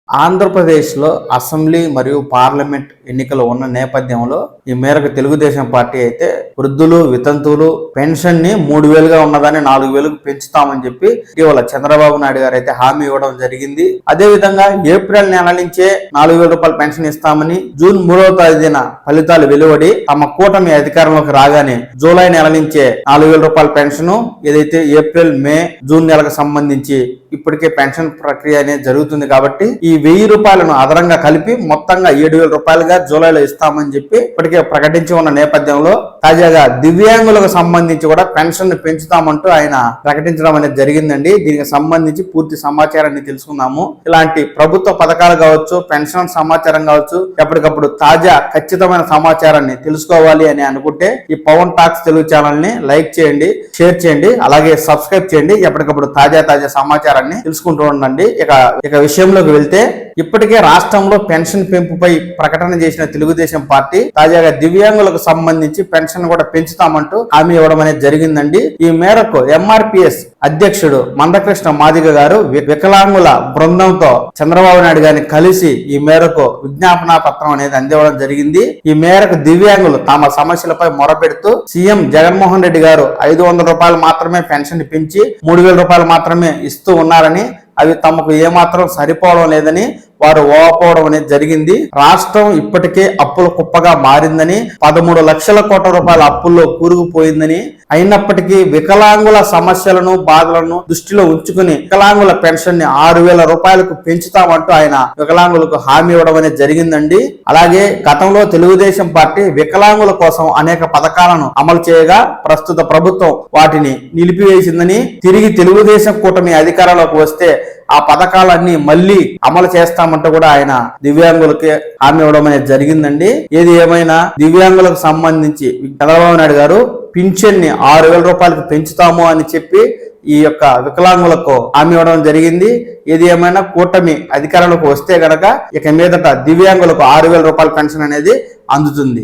ఆంధ్రప్రదేశ్లో అసెంబ్లీ మరియు పార్లమెంట్ ఎన్నికలు ఉన్న నేపథ్యంలో ఈ మేరకు తెలుగుదేశం పార్టీ అయితే వృద్ధులు వితంతువులు పెన్షన్ ని 3,000గా ఉన్నదాన్ని 4,000కు పెంచుతామని చెప్పి ఇటీవల చంద్రబాబు నాయుడు గారు అయితే హామీ ఇవ్వడం జరిగింది. అదే విధంగా ఏప్రిల్ నెల నుంచే 4,000 రూపాయల పెన్షన్ ఇస్తామని, జూన్ 3వ తేదీన ఫలితాలు వెలువడి తమ కూటమి అధికారంలోకి రాగానే జూలై నెల నుంచే 4,000 రూపాయల పెన్షన్ ఏదైతే ఏప్రిల్ మే జూన్ నెలకు సంబంధించి ఇప్పటికే పెన్షన్ ప్రక్రియ అనేది జరుగుతుంది. కాబట్టి ఈ 1,000 రూపాయలను అదనంగా కలిపి మొత్తంగా 7,000 రూపాయలుగా జూలైలో ఇస్తామని చెప్పి ఇప్పటికే ప్రకటించి ఉన్న నేపథ్యంలో తాజాగా దివ్యాంగులకు సంబంధించి కూడా పెన్షన్ పెంచుతామంటూ ఆయన ప్రకటించడం అనేది జరిగిందండి. దీనికి సంబంధించి పూర్తి సమాచారాన్ని తెలుసుకుందాము. ఇలాంటి ప్రభుత్వ పథకాలు కావచ్చు, పెన్షన్ సమాచారం కావచ్చు, ఎప్పటికప్పుడు తాజా ఖచ్చితమైన సమాచారాన్ని తెలుసుకోవాలి అని అనుకుంటే ఈ పవన్ టాక్స్ తెలుగు ఛానల్ ని లైక్ చేయండి, షేర్ చేయండి, అలాగే సబ్స్క్రైబ్ చేయండి. ఎప్పటికప్పుడు తాజా సమాచారాన్ని తెలుసుకుంటూ ఉండండి. ఇక విషయంలోకి వెళ్తే, ఇప్పటికే రాష్ట్రంలో పెన్షన్ పెంపుపై ప్రకటన చేసిన తెలుగుదేశం పార్టీ తాజాగా దివ్యాంగులకు సంబంధించి పెన్షన్ కూడా పెంచుతామంటూ హామీ ఇవ్వడం అనేది జరిగిందండి. ఈ మేరకు ఎంఆర్పిఎస్ అధ్యక్షుడు మందకృష్ణ మాదిగ గారు వికలాంగుల బృందంతో చంద్రబాబు నాయుడు గారిని కలిసి ఈ మేరకు విజ్ఞాపన పత్రం అనేది అందివ్వడం జరిగింది. ఈ మేరకు దివ్యాంగులు తమ సమస్యలపై మొరపెడుతూ సీఎం జగన్మోహన్ రెడ్డి గారు 500 రూపాయలు మాత్రమే పెన్షన్ పెంచి 3,000 రూపాయలు మాత్రమే ఇస్తూ ఉన్నారని, అవి తమకు ఏమాత్రం సరిపోవడం లేదని వారు ఓపోవడం అనేది జరిగింది. రాష్ట్రం ఇప్పటికే అప్పుల కుప్పగా మారిందని, 13 లక్షల కోట్ల రూపాయల అప్పుల్లో కూరుకుపోయిందని, అయినప్పటికీ వికలాంగుల సమస్యలను బాధలను దృష్టిలో ఉంచుకుని వికలాంగుల పెన్షన్ ని 6,000 రూపాయలకు పెంచుతామంటూ ఆయన వికలాంగులకు హామీ ఇవ్వడం అనేది జరిగిందండి. అలాగే గతంలో తెలుగుదేశం పార్టీ వికలాంగుల కోసం అనేక పథకాలను అమలు చేయగా ప్రస్తుత ప్రభుత్వం వాటిని నిలిపివేసిందని, తిరిగి తెలుగుదేశం కూటమి అధికారంలోకి వస్తే ఆ పథకాలన్నీ మళ్ళీ అమలు చేస్తామంటూ కూడా ఆయన దివ్యాంగులకి హామీ ఇవ్వడం అనేది జరిగిందండి. ఏది ఏమైనా దివ్యాంగులకు సంబంధించి చంద్రబాబు నాయుడు గారు పింఛన్ ని 6,000 రూపాయలకు పెంచుతాము అని చెప్పి ఈ యొక్క వికలాంగులకు హామీ ఇవ్వడం జరిగింది. ఏది ఏమైనా కూటమి అధికారంలోకి వస్తే గనక ఇక మీదట దివ్యాంగులకు 6,000 రూపాయల పెన్షన్ అనేది అందుతుంది.